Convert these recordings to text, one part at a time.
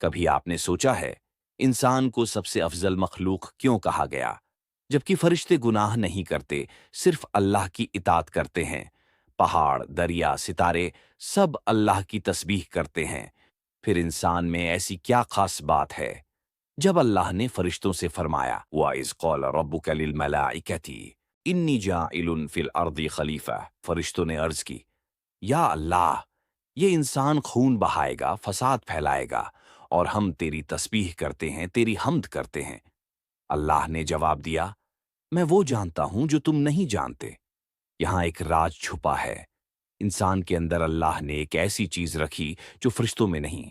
کبھی آپ نے سوچا ہے انسان کو سب سے افضل مخلوق کیوں کہا گیا، جبکہ فرشتے گناہ نہیں کرتے، صرف اللہ کی اطاعت کرتے ہیں؟ پہاڑ، دریا، ستارے سب اللہ کی تسبیح کرتے ہیں، پھر انسان میں ایسی کیا خاص بات ہے؟ جب اللہ نے فرشتوں سے فرمایا وَإِذْ قَالَ رَبُّكَ لِلْمَلَائِكَةِ إِنِّي جَاعِلٌ فِي الْأَرْضِ خلیفہ، فرشتوں نے عرض کی یا اللہ، یہ انسان خون بہائے گا، فساد پھیلائے گا، اور ہم تیری تسبیح کرتے ہیں، تیری حمد کرتے ہیں۔ اللہ نے جواب دیا، میں وہ جانتا ہوں جو تم نہیں جانتے۔ یہاں ایک راز چھپا ہے۔ انسان کے اندر اللہ نے ایک ایسی چیز رکھی جو فرشتوں میں نہیں،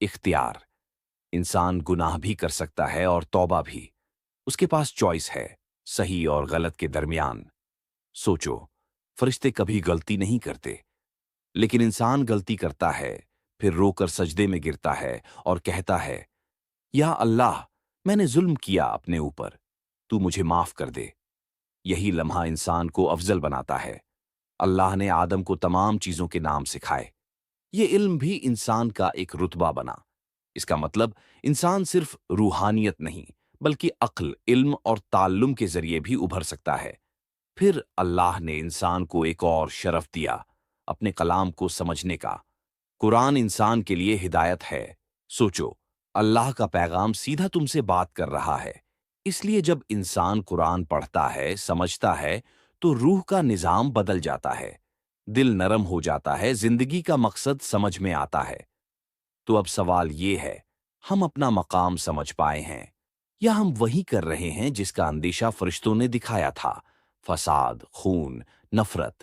اختیار۔ انسان گناہ بھی کر سکتا ہے اور توبہ بھی۔ اس کے پاس چوائس ہے، صحیح اور غلط کے درمیان۔ سوچو، فرشتے کبھی غلطی نہیں کرتے، لیکن انسان غلطی کرتا ہے، پھر رو کر سجدے میں گرتا ہے اور کہتا ہے یا اللہ، میں نے ظلم کیا اپنے اوپر، تو مجھے معاف کر دے۔ یہی لمحہ انسان کو افضل بناتا ہے۔ اللہ نے آدم کو تمام چیزوں کے نام سکھائے۔ یہ علم بھی انسان کا ایک رتبہ بنا۔ اس کا مطلب انسان صرف روحانیت نہیں، بلکہ عقل، علم اور تعلم کے ذریعے بھی ابھر سکتا ہے۔ پھر اللہ نے انسان کو ایک اور شرف دیا، اپنے کلام کو سمجھنے کا۔ قرآن انسان کے لیے ہدایت ہے۔ سوچو، اللہ کا پیغام سیدھا تم سے بات کر رہا ہے۔ اس لیے جب انسان قرآن پڑھتا ہے، سمجھتا ہے، تو روح کا نظام بدل جاتا ہے، دل نرم ہو جاتا ہے، زندگی کا مقصد سمجھ میں آتا ہے۔ تو اب سوال یہ ہے، ہم اپنا مقام سمجھ پائے ہیں، یا ہم وہی کر رہے ہیں جس کا اندیشہ فرشتوں نے دکھایا تھا؟ فساد، خون، نفرت۔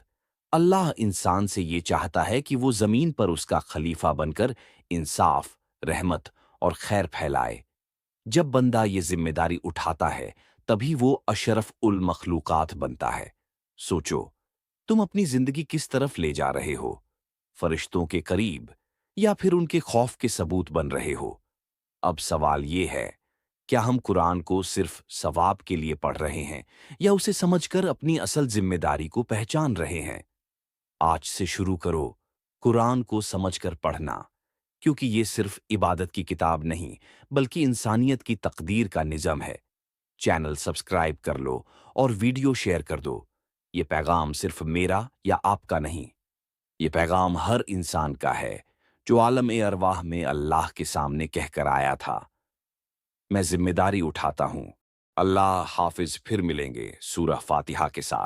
اللہ انسان سے یہ چاہتا ہے کہ وہ زمین پر اس کا خلیفہ بن کر انصاف، رحمت اور خیر پھیلائے۔ جب بندہ یہ ذمہ داری اٹھاتا ہے، تبھی وہ اشرف المخلوقات بنتا ہے۔ سوچو، تم اپنی زندگی کس طرف لے جا رہے ہو؟ فرشتوں کے قریب، یا پھر ان کے خوف کے ثبوت بن رہے ہو؟ اب سوال یہ ہے، کیا ہم قرآن کو صرف ثواب کے لیے پڑھ رہے ہیں، یا اسے سمجھ کر اپنی اصل ذمہ داری کو پہچان رہے ہیں؟ آج سے شروع کرو قرآن کو سمجھ کر پڑھنا، کیونکہ یہ صرف عبادت کی کتاب نہیں، بلکہ انسانیت کی تقدیر کا نظم ہے۔ چینل سبسکرائب کر لو اور ویڈیو شیئر کر دو۔ یہ پیغام صرف میرا یا آپ کا نہیں، یہ پیغام ہر انسان کا ہے جو عالم ارواح میں اللہ کے سامنے کہہ کر آیا تھا، میں ذمہ داری اٹھاتا ہوں۔ اللہ حافظ، پھر ملیں گے سورہ فاتحہ کے ساتھ۔